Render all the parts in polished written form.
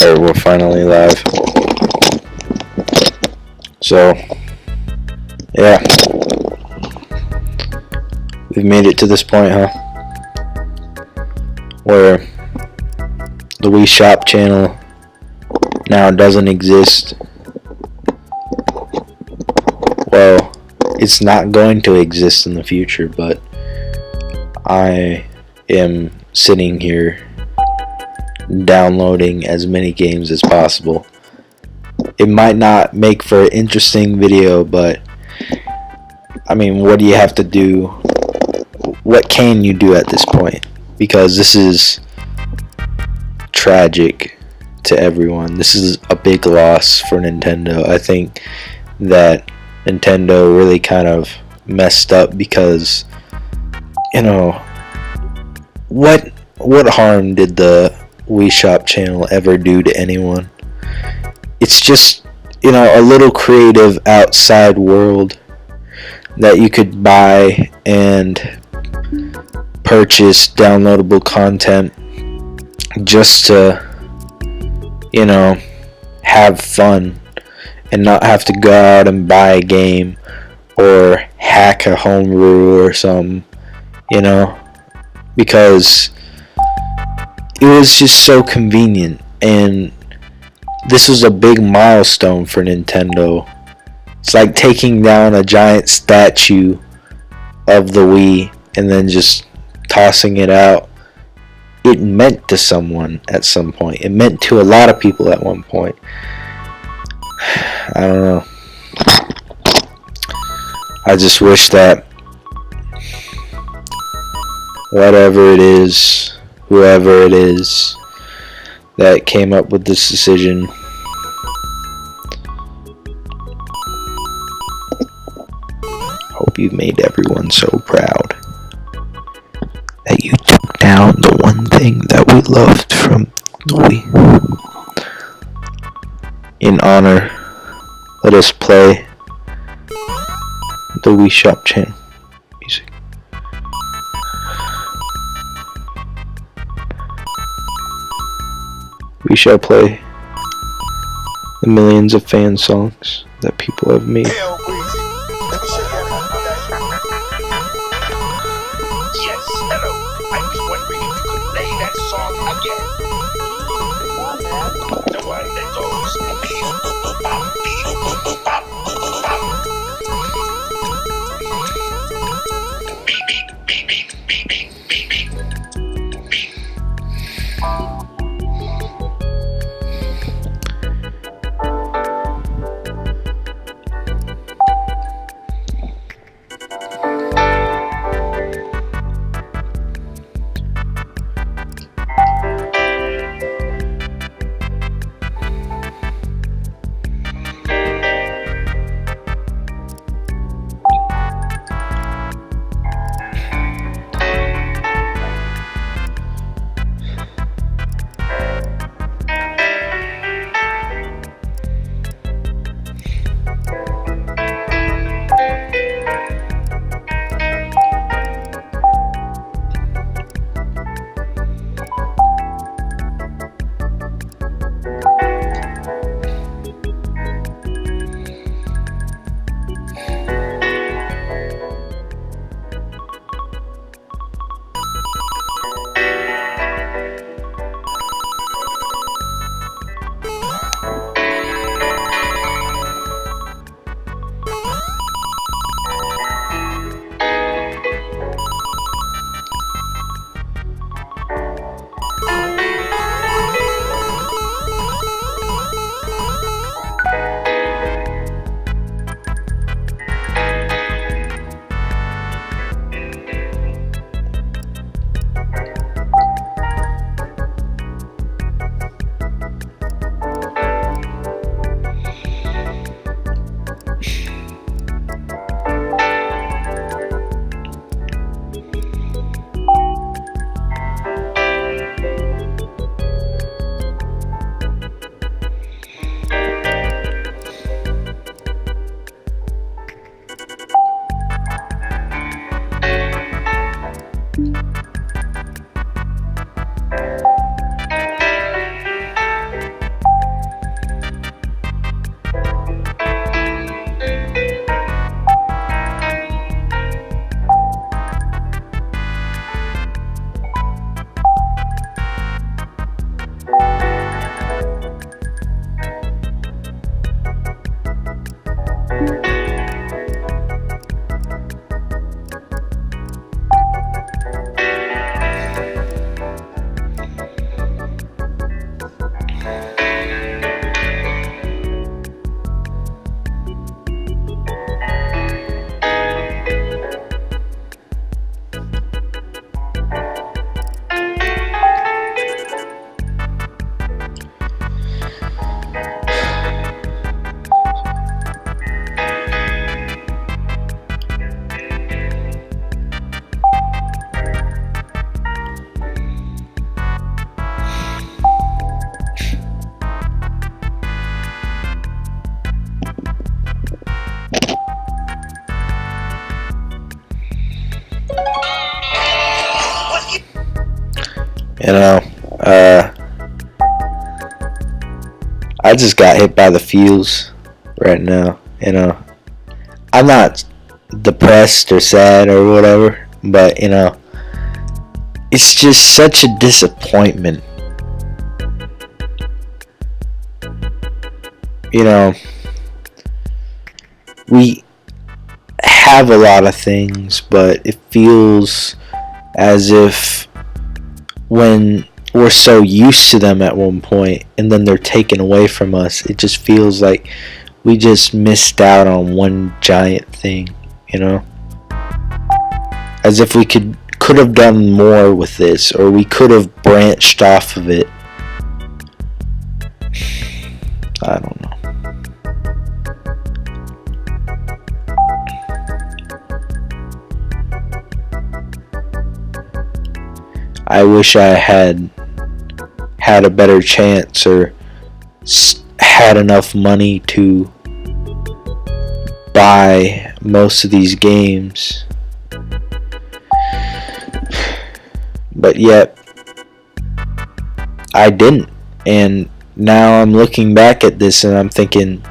Alright, we're finally live. So, yeah. We've made it to this point, huh? Where the Wii Shop channel now doesn't exist. Well, it's not going to exist in the future, but I am sitting here downloading as many games as possible. It might not make for an interesting video, but I mean, what do you have to do? What can you do at this point? Because this is tragic to everyone. This is a big loss for Nintendo. I think that Nintendo really kind of messed up because, you know, what harm did the Wii Shop channel ever do to anyone? It's just, you know, a little creative outside world that you could buy and purchase downloadable content just to, you know, have fun and not have to go out and buy a game or hack a homebrew or something, you know, because it was just so convenient. And this was a big milestone for Nintendo. It's like taking down a giant statue of the Wii and then just tossing it out. It meant to someone at some point. It meant to a lot of people at one point. I don't know. I just wish that whatever it is, whoever it is that came up with this decision, hope you made everyone so proud that you took down the one thing that we loved from the Wii. In honor, let us play the Wii Shop channel music. We shall play the millions of fan songs that people have made. Yes, hello. I was wondering if you could play that song again. The one that goes beep, bop, beep, bop, bop. Beep, beep, beep, beep, beep, beep, beep, beep. You know, I just got hit by the feels right now. You know, I'm not depressed or sad or whatever, but you know, it's just such a disappointment. You know, we have a lot of things, but it feels as if when we're so used to them at one point and then they're taken away from us, it just feels like we just missed out on one giant thing, you know? As if we could have done more with this, or we could have branched off of it. I don't know. I wish I had a better chance, or had enough money to buy most of these games. But yet, I didn't. And now I'm looking back at this and I'm thinking,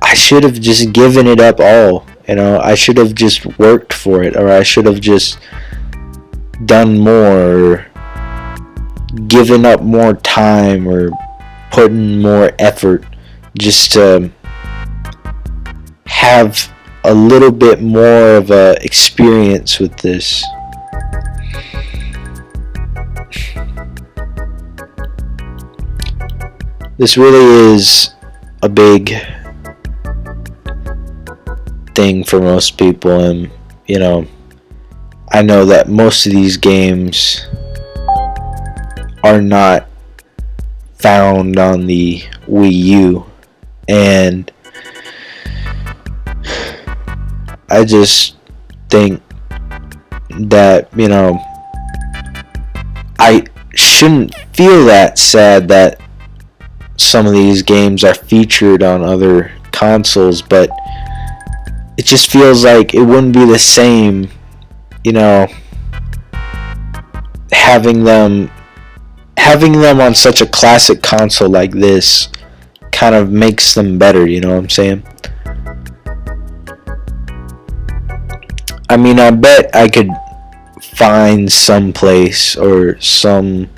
I should have just given it up all. You know, I should have just worked for it, or I should have just done more, or given up more time, or put in more effort just to have a little bit more of a experience with this. This really is a big thing for most people, and you know, I know that most of these games are not found on the Wii U, and I just think that, you know, I shouldn't feel that sad that some of these games are featured on other consoles, but it just feels like it wouldn't be the same, you know, having them on such a classic console like this kind of makes them better, you know what I'm saying? I mean, I bet I could find some place or some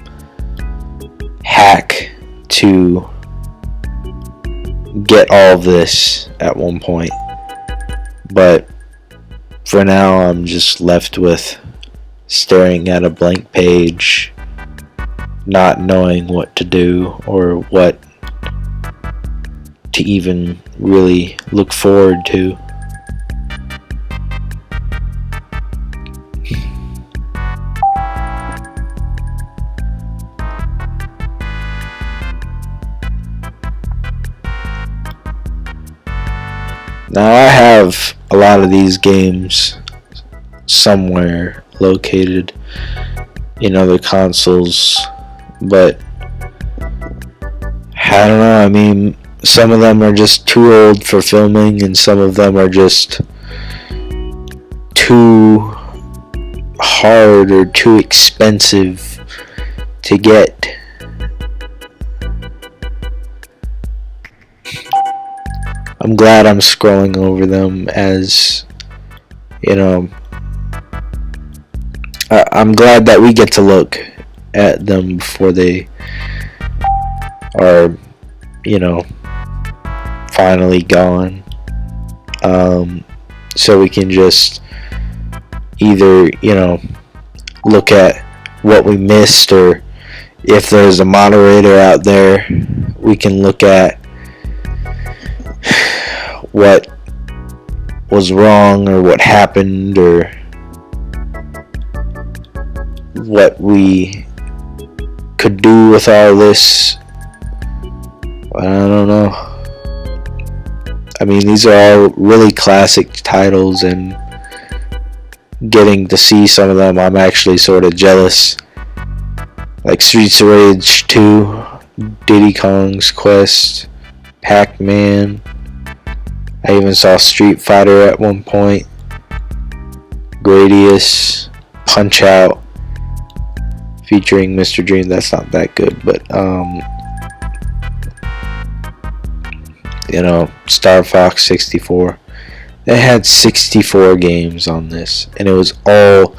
hack to get all of this at one point, but for now I'm just left with staring at a blank page, not knowing what to do or what to even really look forward to. Now I have a lot of these games somewhere located in other consoles, but I don't know, I mean, some of them are just too old for filming, and some of them are just too hard or too expensive to get. I'm glad I'm scrolling over them, as you know, I'm glad that we get to look at them before they are, you know, finally gone, so we can just either, you know, look at what we missed, or if there's a moderator out there, we can look at what was wrong, or what happened, or what we could do with all this. I don't know. I mean, these are all really classic titles, and getting to see some of them, I'm actually sort of jealous. Like Streets of Rage 2, Diddy Kong's Quest, Pac-Man. I even saw Street Fighter at one point, Gradius, Punch-Out. If featuring Mr. Dream. That's not that good, but Star Fox 64. They had 64 games on this, and it was all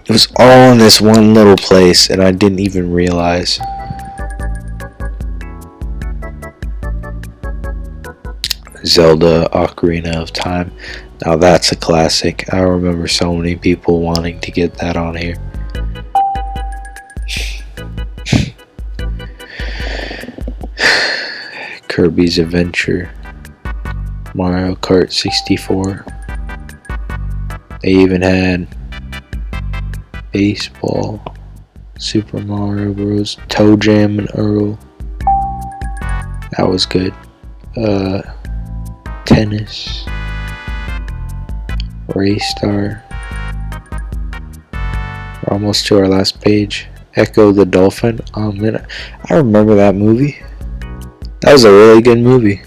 in this one little place, and I didn't even realize. Zelda Ocarina of Time. Now that's a classic. I remember so many people wanting to get that on here. Kirby's Adventure, Mario Kart 64. They even had baseball, Super Mario Bros, Toe Jam and Earl. That was good. Tennis, Raystar. We're almost to our last page. Echo the Dolphin. Oh man, I remember that movie. That was a really good movie.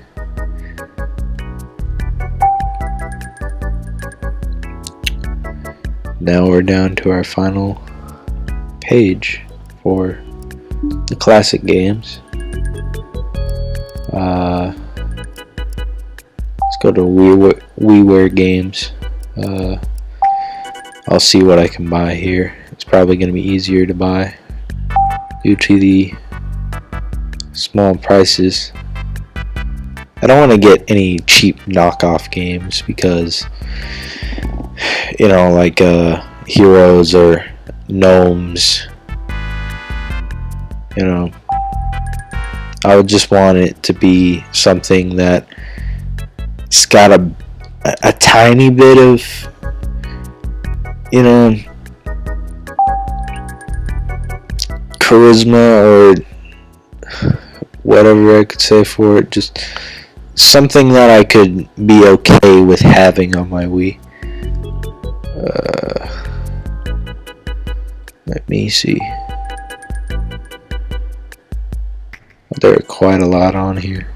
Now we're down to our final page for the classic games. Let's go to WiiWare Games. I'll see what I can buy here. It's probably going to be easier to buy due to the small prices. I don't want to get any cheap knockoff games because, like Heroes or Gnomes. I would just want it to be something that it's got a tiny bit of, charisma or whatever I could say for it. Just something that I could be okay with having on my Wii. Let me see. There are quite a lot on here.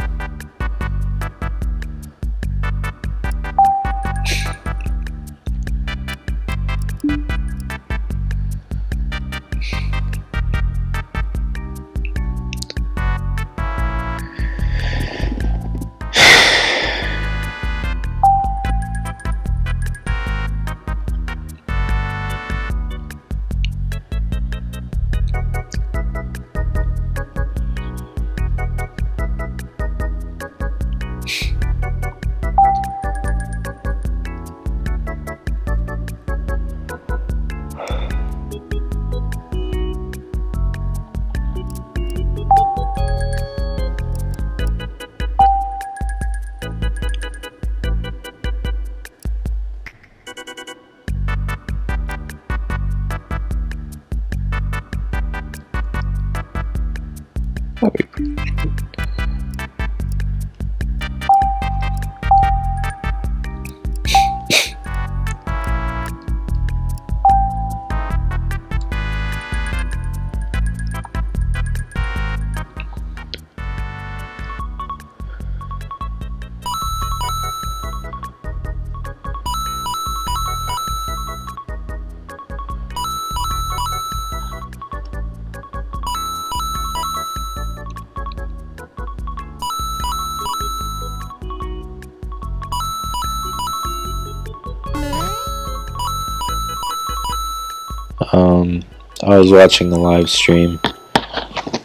I was watching a live stream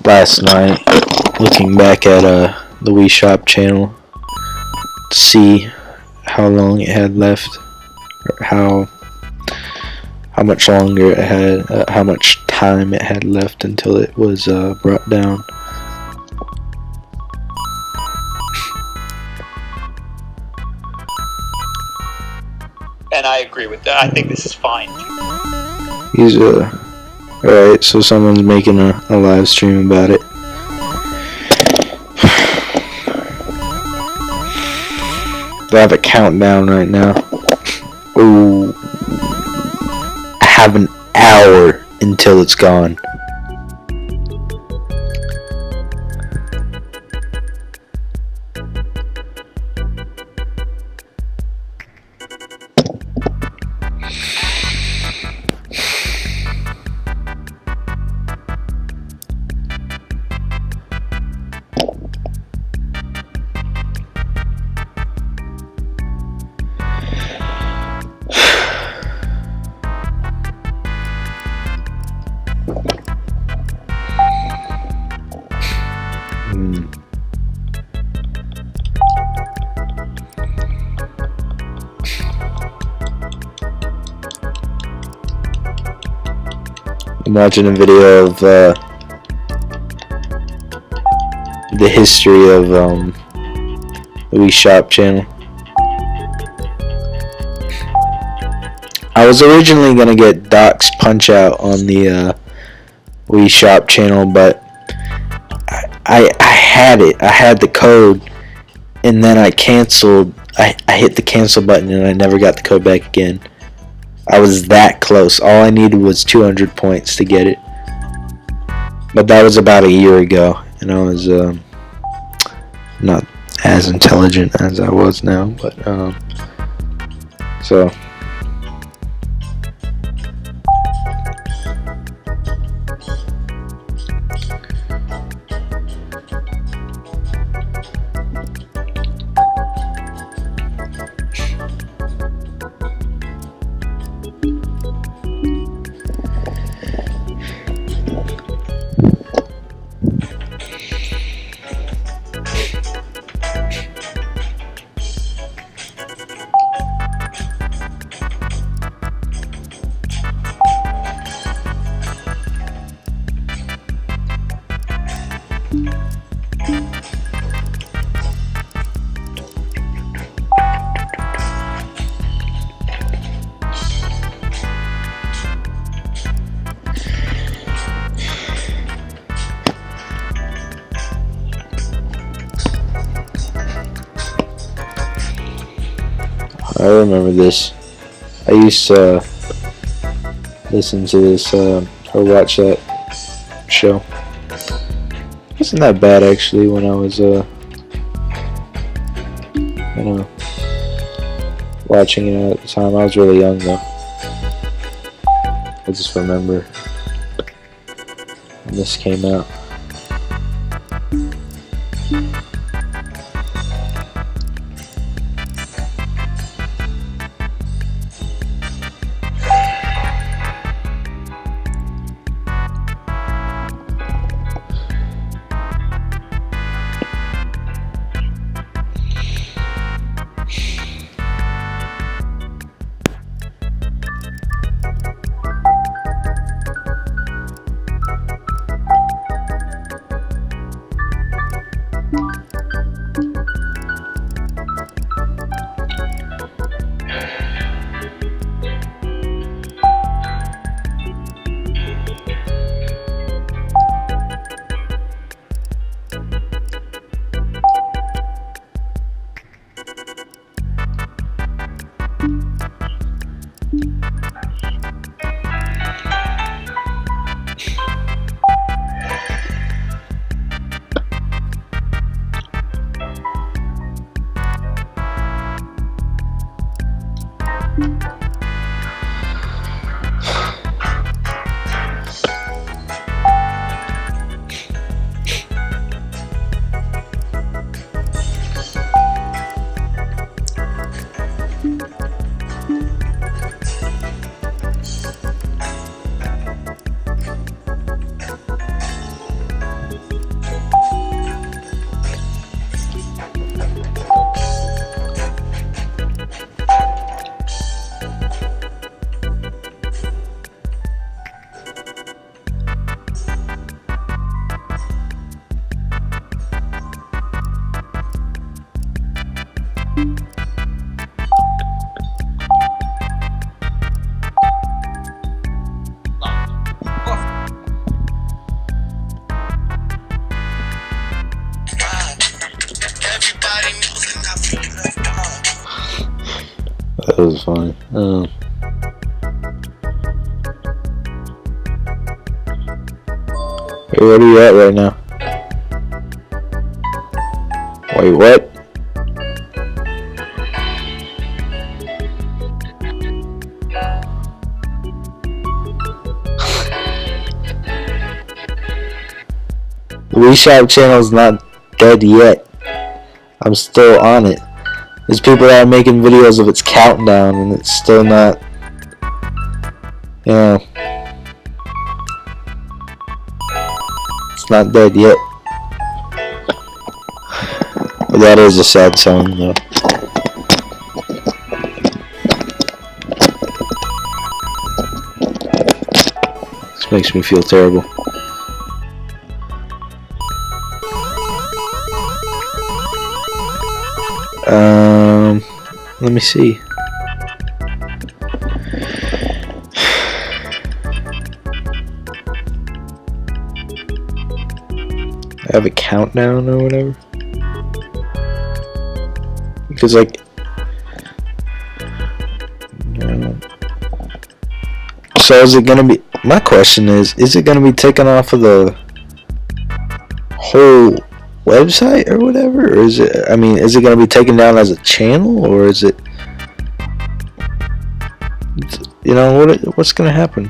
last night, looking back at the Wii Shop channel to see how long it had left, or how much longer it had, how much time it had left until it was brought down. And I agree with that. I think this is fine. He's alright, so someone's making a live stream about it. They have a countdown right now. Ooh. I have an hour until it's gone. I'm watching a video of the history of the Wii Shop channel. I was originally gonna get Doc's Punch Out on the Wii Shop channel, but I had it. I had the code, and then I canceled. I hit the cancel button, and I never got the code back again. I was that close. All I needed was 200 points to get it. But that was about a year ago, and I was not as intelligent as I was now. But so. I remember this. I used to listen to this or watch that show. It wasn't that bad actually when I was watching it at the time. I was really young though. I just remember when this came out. That was funny. Hey, where are you at right now? Wait, what? The Wii Shop channel's not dead yet. I'm still on it. There's people that are making videos of its countdown and it's still not, it's not dead yet. That is a sad song, though. This makes me feel terrible. Let me see. I have a countdown or whatever. Because, like, so is it gonna be? My question is it gonna be taken off of the whole website or whatever, or is it? I mean, is it gonna be taken down as a channel, or is it? You know what's gonna happen?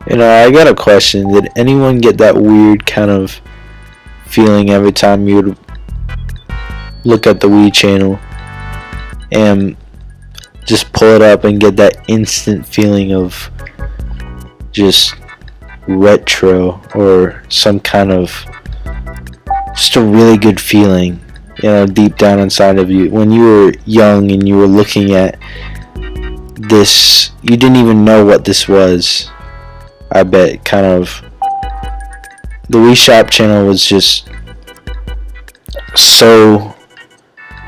You know, I got a question. Did anyone get that weird kind of feeling every time you would look at the Wii channel and just pull it up and get that instant feeling of just retro or some kind of just a really good feeling, you know, deep down inside of you when you were young and you were looking at this, you didn't even know what this was. I bet kind of the Wii Shop channel was just so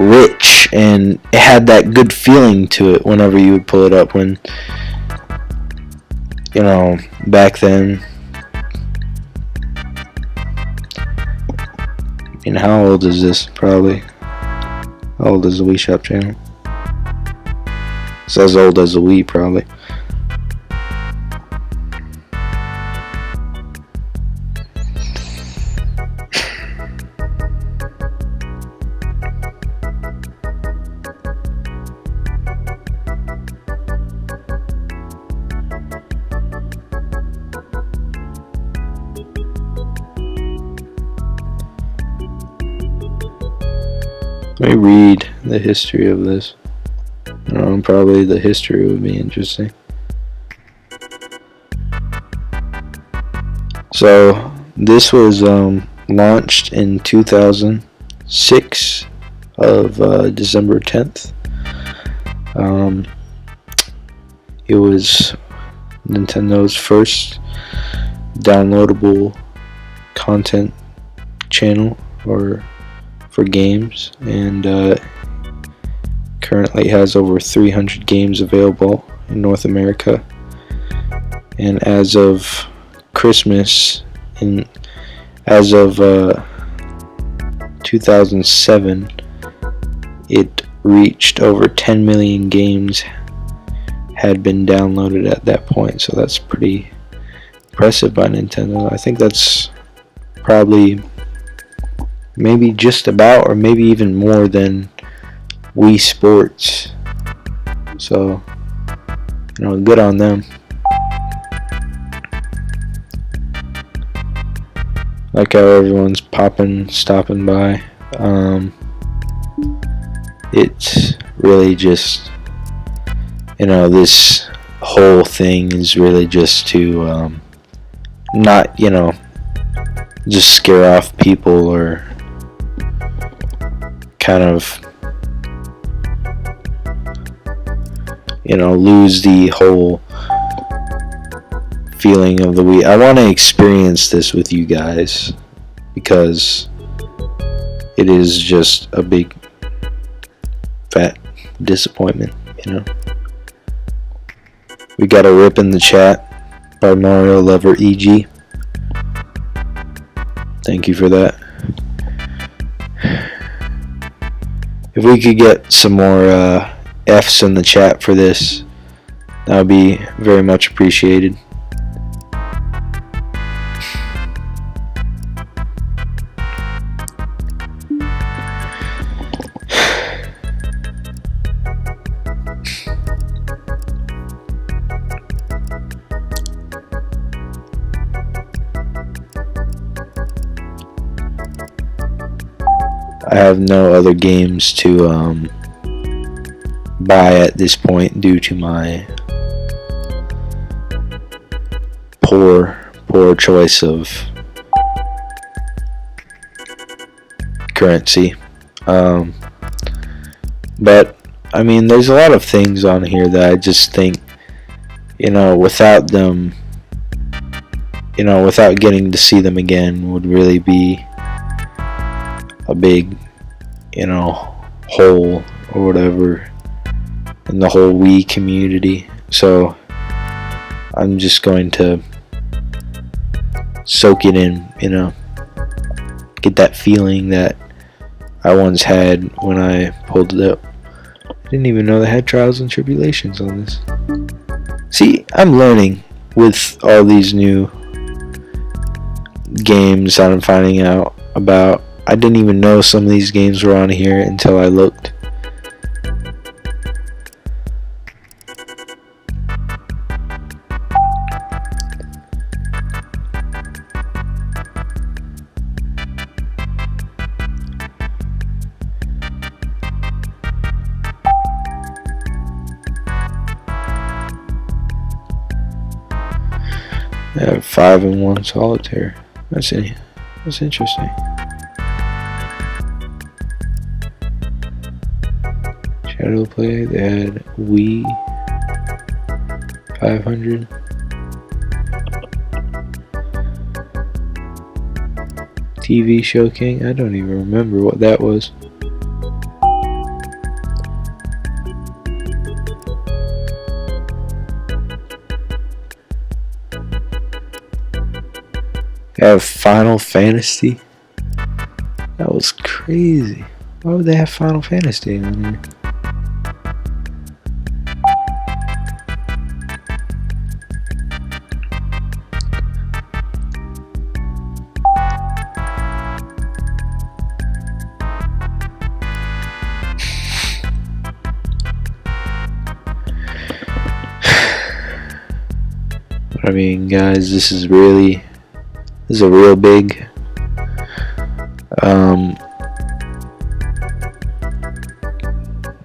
rich and it had that good feeling to it whenever you would pull it up. When, you know, back then, I mean, how old is this? Probably, how old is the Wii Shop channel? It's as old as the Wii, probably. Let me read the history of this. Probably the history would be interesting. So this was launched in 2006 of December 10th. It was Nintendo's first downloadable content channel or for games, and currently has over 300 games available in North America. And as of Christmas, as of 2007, it reached over 10 million games had been downloaded at that point. So that's pretty impressive by Nintendo. I think that's probably maybe just about, or maybe even more than Wii Sports. So, you know, good on them. Like how everyone's stopping by. It's really just, you know, this whole thing is really just to not, you know, just scare off people or kind of, you know, lose the whole feeling of the Wii. I want to experience this with you guys because it is just a big fat disappointment, you know. We got a rip in the chat. by Mario Lover EG. Thank you for that. If we could get some more F's in the chat for this, that would be very much appreciated. I have no other games to buy at this point due to my poor choice of currency. But I mean, there's a lot of things on here that I just think, without them, without getting to see them again would really be a big, hole or whatever in the whole Wii community. So I'm just going to soak it in, get that feeling that I once had when I pulled it up. I didn't even know they had Trials and Tribulations on this. See, I'm learning with all these new games that I'm finding out about. I didn't even know some of these games were on here until I looked. I have 5-in-1 solitaire. That's interesting. Shadow Play, they had Wii 500. TV Show King, I don't even remember what that was. They have Final Fantasy. That was crazy. Why would they have Final Fantasy on here? I mean, guys, this is a real big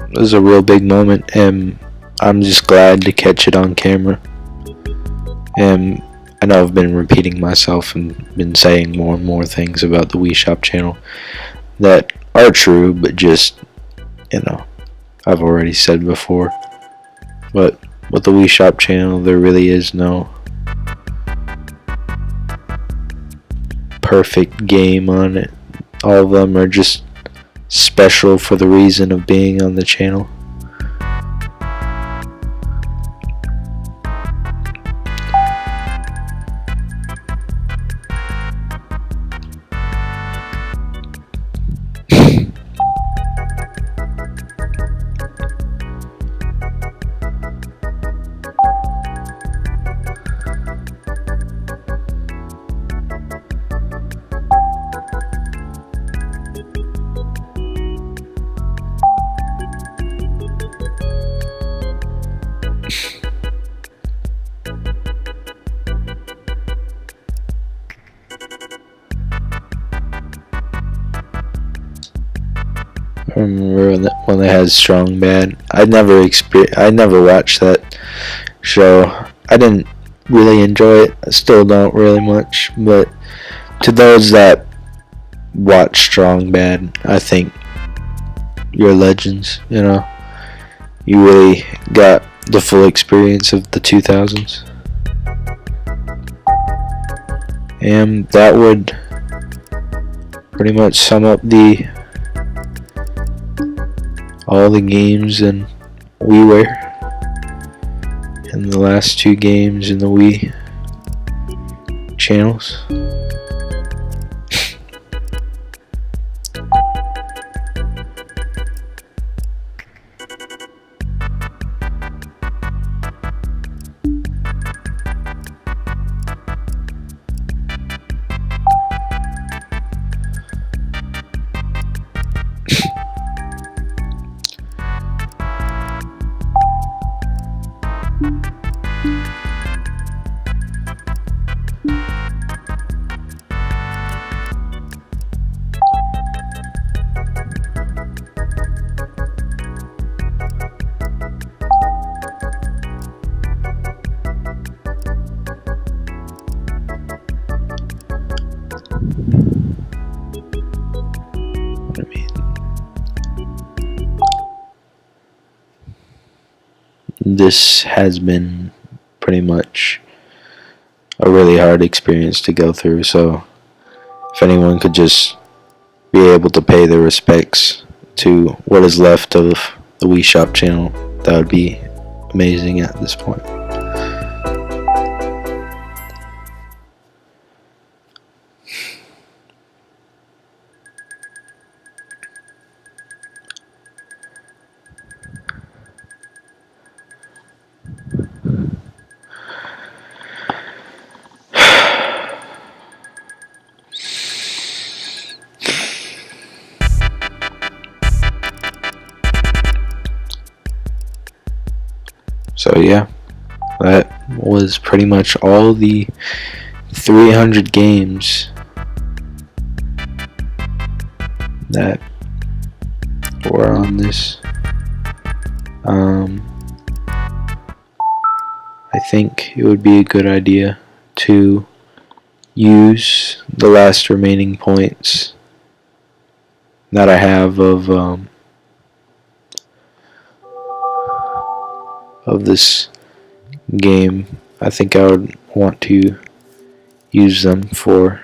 this is a real big moment, and I'm just glad to catch it on camera. And I know I've been repeating myself and been saying more and more things about the Wii Shop channel that are true, but just, I've already said before. But with the Wii Shop channel, there really is no perfect game on it. All of them are just special for the reason of being on the channel. I remember when they had Strong Bad. I never watched that show. I didn't really enjoy it. I still don't really much. But to those that watch Strong Bad, I think you're legends. You really got the full experience of the 2000s. And that would pretty much sum up all the games in WiiWare and the last 2 games in the Wii channels. This has been pretty much a really hard experience to go through, so if anyone could just be able to pay their respects to what is left of the Wii Shop channel, that would be amazing at this point. So yeah, that was pretty much all the 300 games that were on this. I think it would be a good idea to use the last remaining points that I have of this game. I think I would want to use them for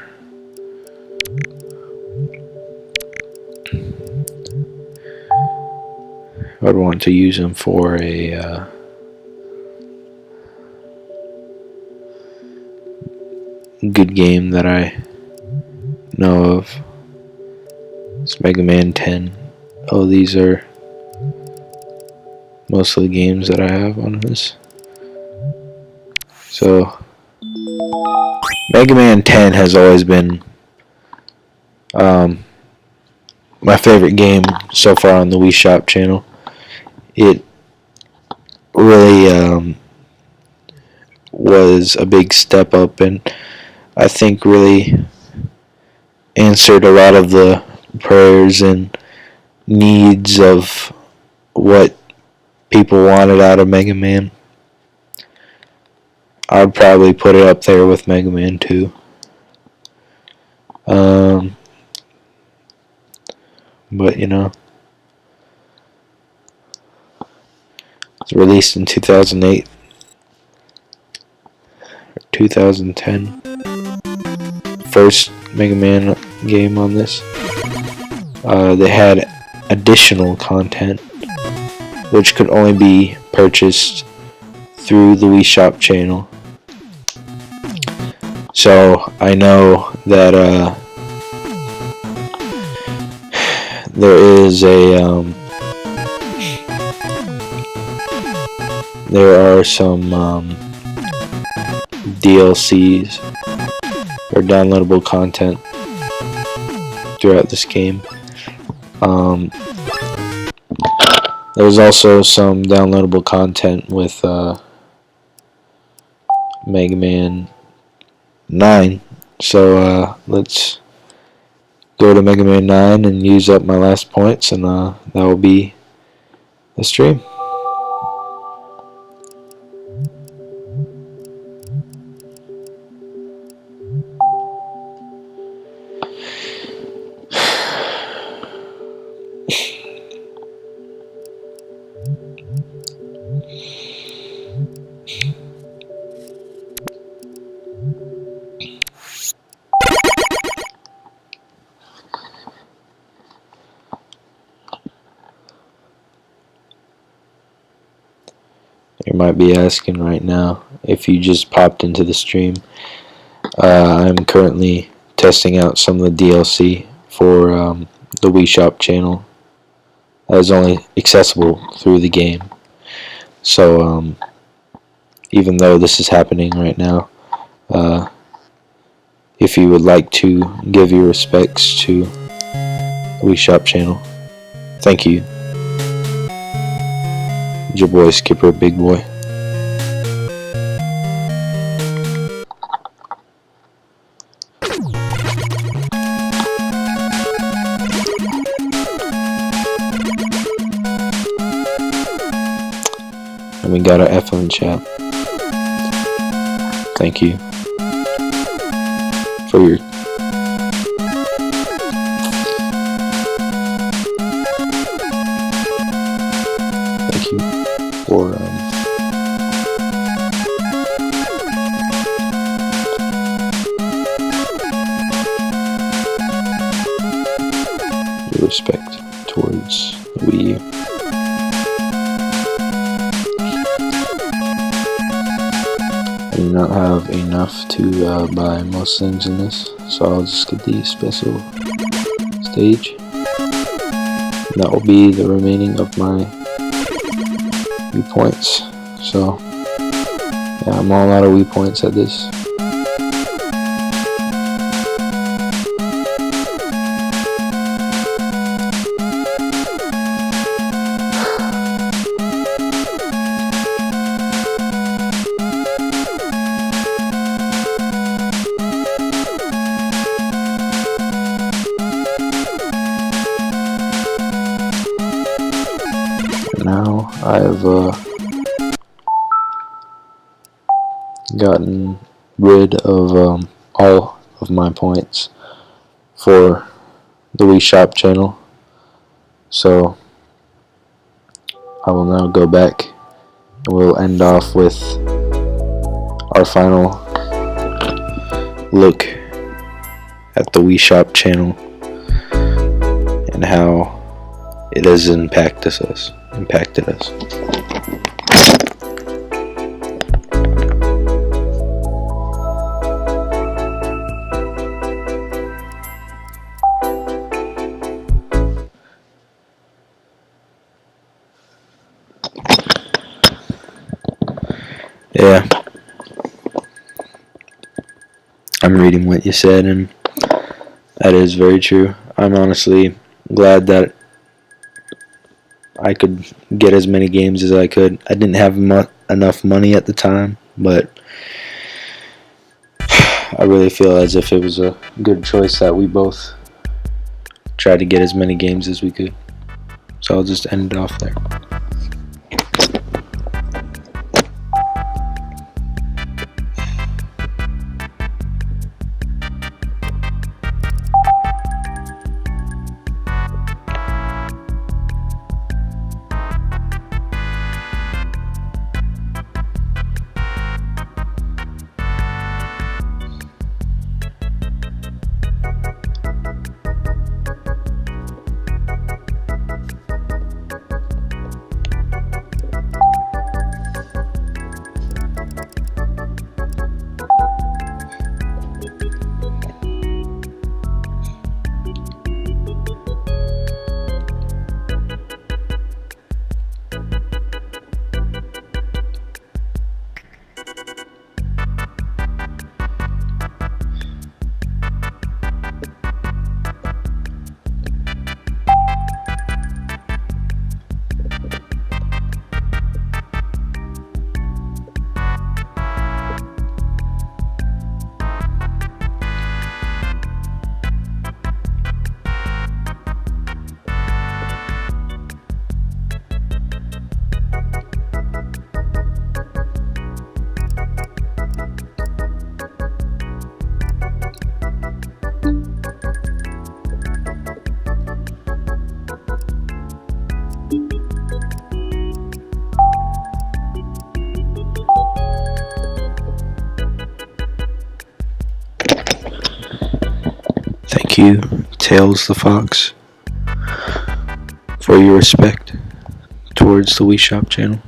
a good game that I know of. It's Mega Man 10. Oh, these are most of the games that I have on this. So Mega Man 10 has always been my favorite game so far on the Wii Shop channel. It really was a big step up, and I think really answered a lot of the prayers and needs of what people wanted out of Mega Man. I would probably put it up there with Mega Man 2. But you know, it's released in 2008 or 2010. First Mega Man game on this. They had additional content which could only be purchased through the Wii Shop channel. So I know that there is there are some DLCs or downloadable content throughout this game. There's also some downloadable content with Mega Man 9. So let's go to Mega Man 9 and use up my last points, and that will be the stream. You might be asking right now, if you just popped into the stream, I'm currently testing out some of the DLC for the Wii Shop channel that is only accessible through the game. So even though this is happening right now, if you would like to give your respects to the Wii Shop channel, thank you. It's your boy Skipper Big Boy. And we got our F on chat. Thank you for your your respect towards the Wii U. I do not have enough to buy most things in this, so I'll just get the special stage. And that will be the remaining of my Wii points. So yeah, I'm all out of Wii points at this. Now I've gotten rid of all of my points for the Wii Shop channel, so I will now go back and we'll end off with our final look at the Wii Shop channel and how it has impacted us. Yeah, I'm reading what you said, and that is very true. I'm honestly glad that I could get as many games as I could. I didn't have enough money at the time, but I really feel as if it was a good choice that we both tried to get as many games as we could. So I'll just end it off there. Thank you, Tails the Fox, for your respect towards the Wii Shop channel.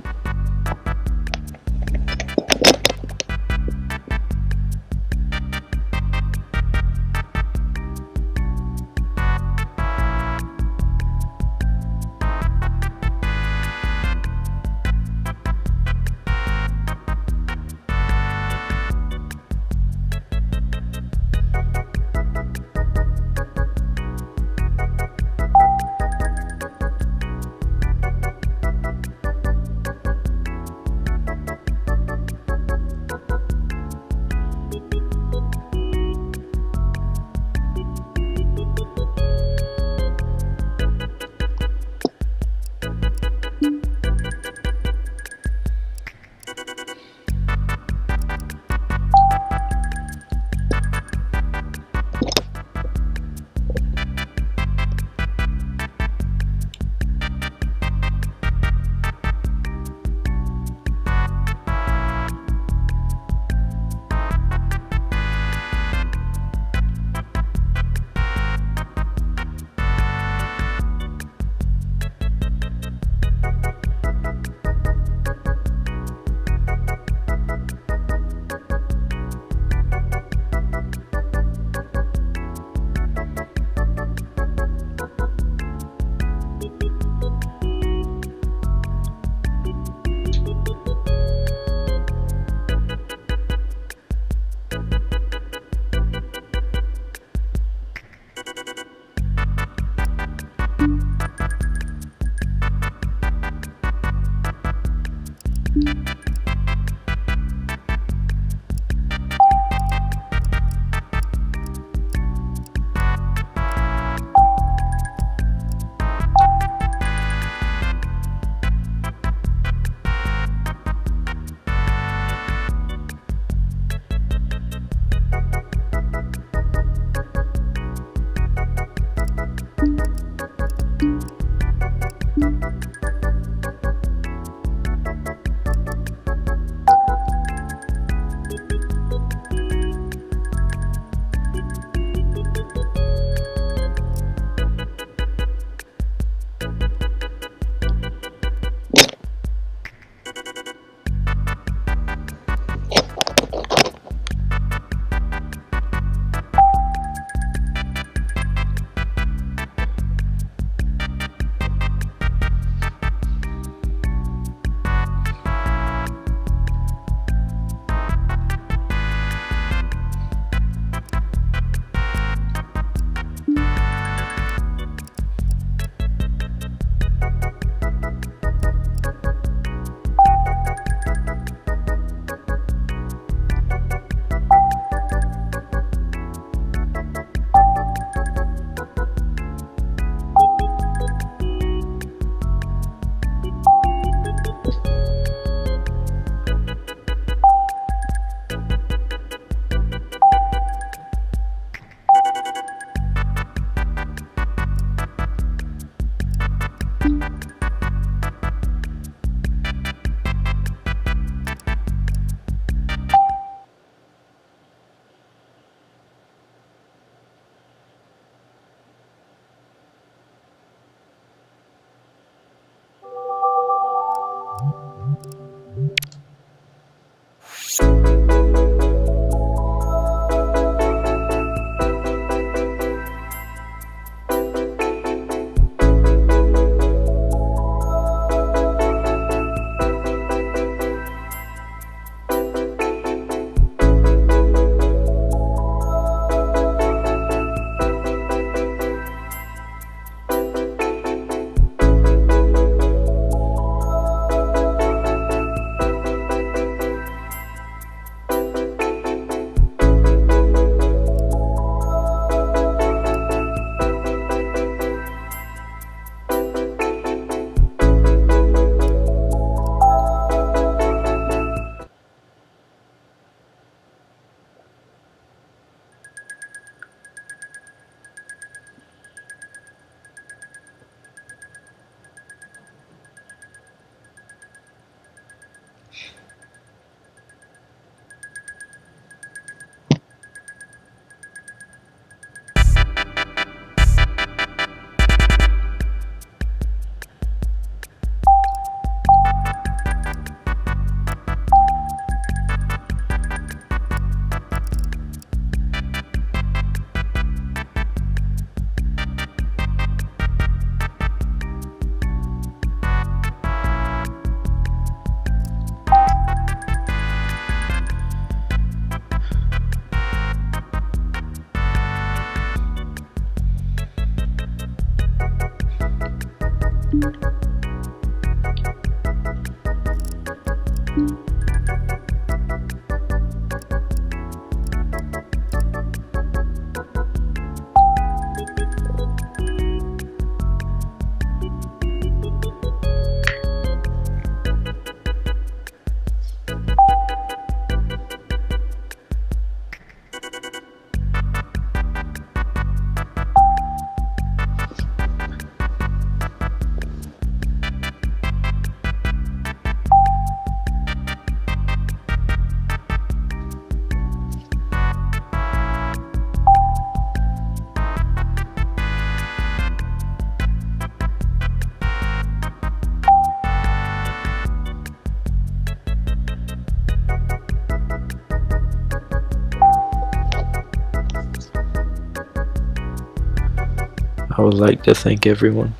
I would like to thank everyone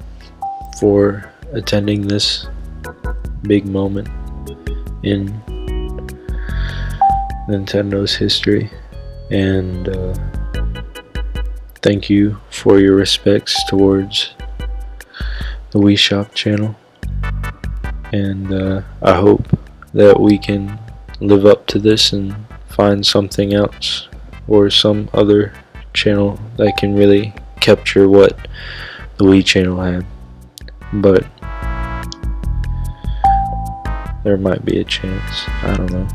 for attending this big moment in Nintendo's history, and thank you for your respects towards the Wii Shop channel, and I hope that we can live up to this and find something else or some other channel that can really capture what the Wii channel had, but there might be a chance, I don't know.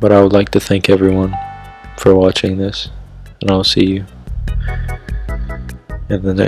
But I would like to thank everyone for watching this, and I'll see you in the next